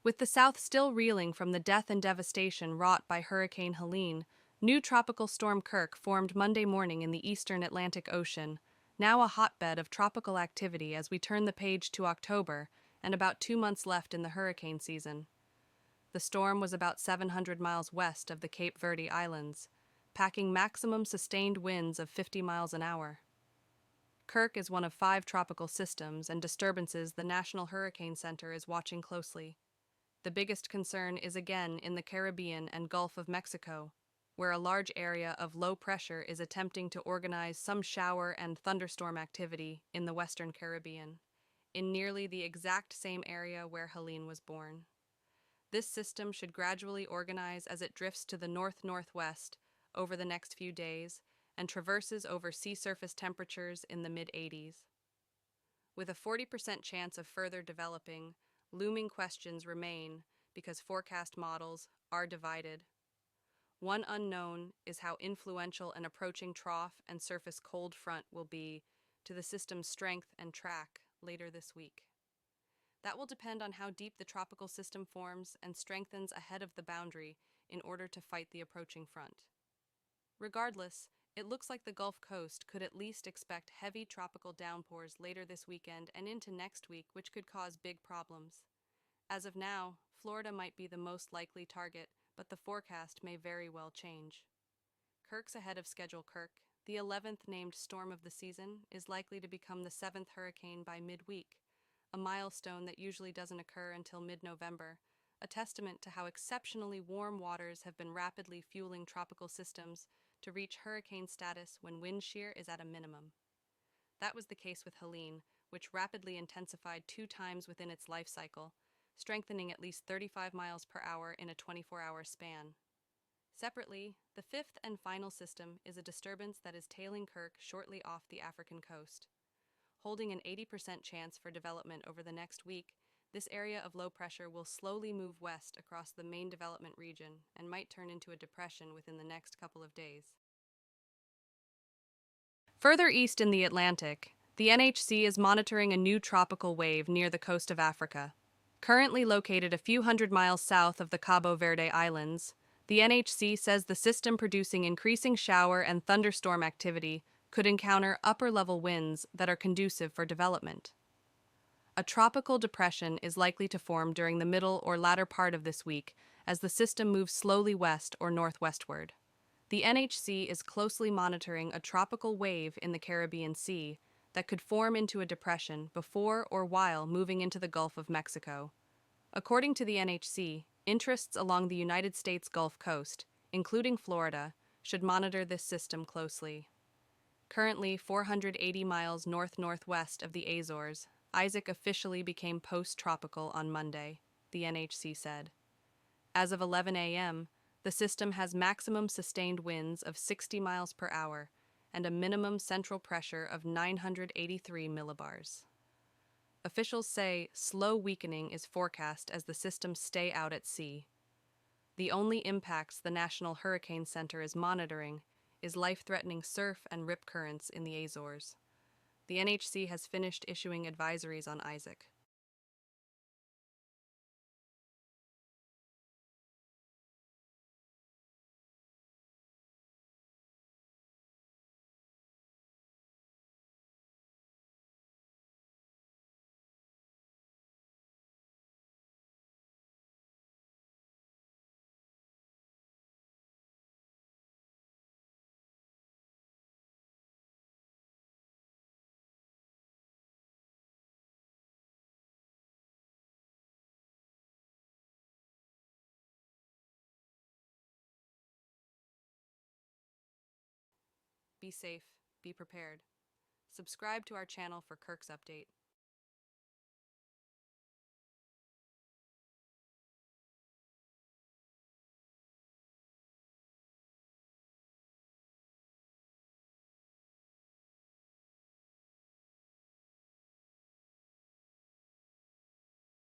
With the South still reeling from the death and devastation wrought by Hurricane Helene, new tropical storm Kirk formed Monday morning in the eastern Atlantic Ocean, now a hotbed of tropical activity as we turn the page to October and about 2 months left in the hurricane season. The storm was about 700 miles west of the Cape Verde Islands, packing maximum sustained winds of 50 miles an hour. Kirk is one of 5 tropical systems and disturbances the National Hurricane Center is watching closely. The biggest concern is again in the Caribbean and Gulf of Mexico, where a large area of low pressure is attempting to organize some shower and thunderstorm activity in the Western Caribbean, in nearly the exact same area where Helene was born. This system should gradually organize as it drifts to the north-northwest over the next few days and traverses over sea surface temperatures in the mid-80s. With a 40% chance of further developing, looming questions remain because forecast models are divided. One unknown is how influential an approaching trough and surface cold front will be to the system's strength and track later this week. That will depend on how deep the tropical system forms and strengthens ahead of the boundary in order to fight the approaching front. Regardless, it looks like the Gulf Coast could at least expect heavy tropical downpours later this weekend and into next week, which could cause big problems. As of now, Florida might be the most likely target, but the forecast may very well change. Kirk's ahead of schedule. Kirk, the 11th named storm of the season, is likely to become the 7th hurricane by midweek, a milestone that usually doesn't occur until mid-November, a testament to how exceptionally warm waters have been rapidly fueling tropical systems to reach hurricane status when wind shear is at a minimum. That was the case with Helene, which rapidly intensified 2 times within its life cycle, strengthening at least 35 miles per hour in a 24-hour span. Separately, the 5th and final system is a disturbance that is tailing Kirk shortly off the African coast. Holding an 80% chance for development over the next week, this area of low pressure will slowly move west across the main development region and might turn into a depression within the next couple of days. Further east in the Atlantic, the NHC is monitoring a new tropical wave near the coast of Africa. Currently located a few hundred miles south of the Cabo Verde Islands, the NHC says the system producing increasing shower and thunderstorm activity could encounter upper-level winds that are conducive for development. A tropical depression is likely to form during the middle or latter part of this week as the system moves slowly west or northwestward. The NHC is closely monitoring a tropical wave in the Caribbean Sea that could form into a depression before or while moving into the Gulf of Mexico. According to the NHC, interests along the United States Gulf Coast, including Florida, should monitor this system closely. Currently 480 miles north-northwest of the Azores, Isaac officially became post-tropical on Monday, the NHC said. As of 11 a.m., the system has maximum sustained winds of 60 miles per hour and a minimum central pressure of 983 millibars. Officials say slow weakening is forecast as the systems stay out at sea. The only impacts the National Hurricane Center is monitoring is life-threatening surf and rip currents in the Azores. The NHC has finished issuing advisories on Isaac. Be safe, be prepared. Subscribe to our channel for Kirk's update.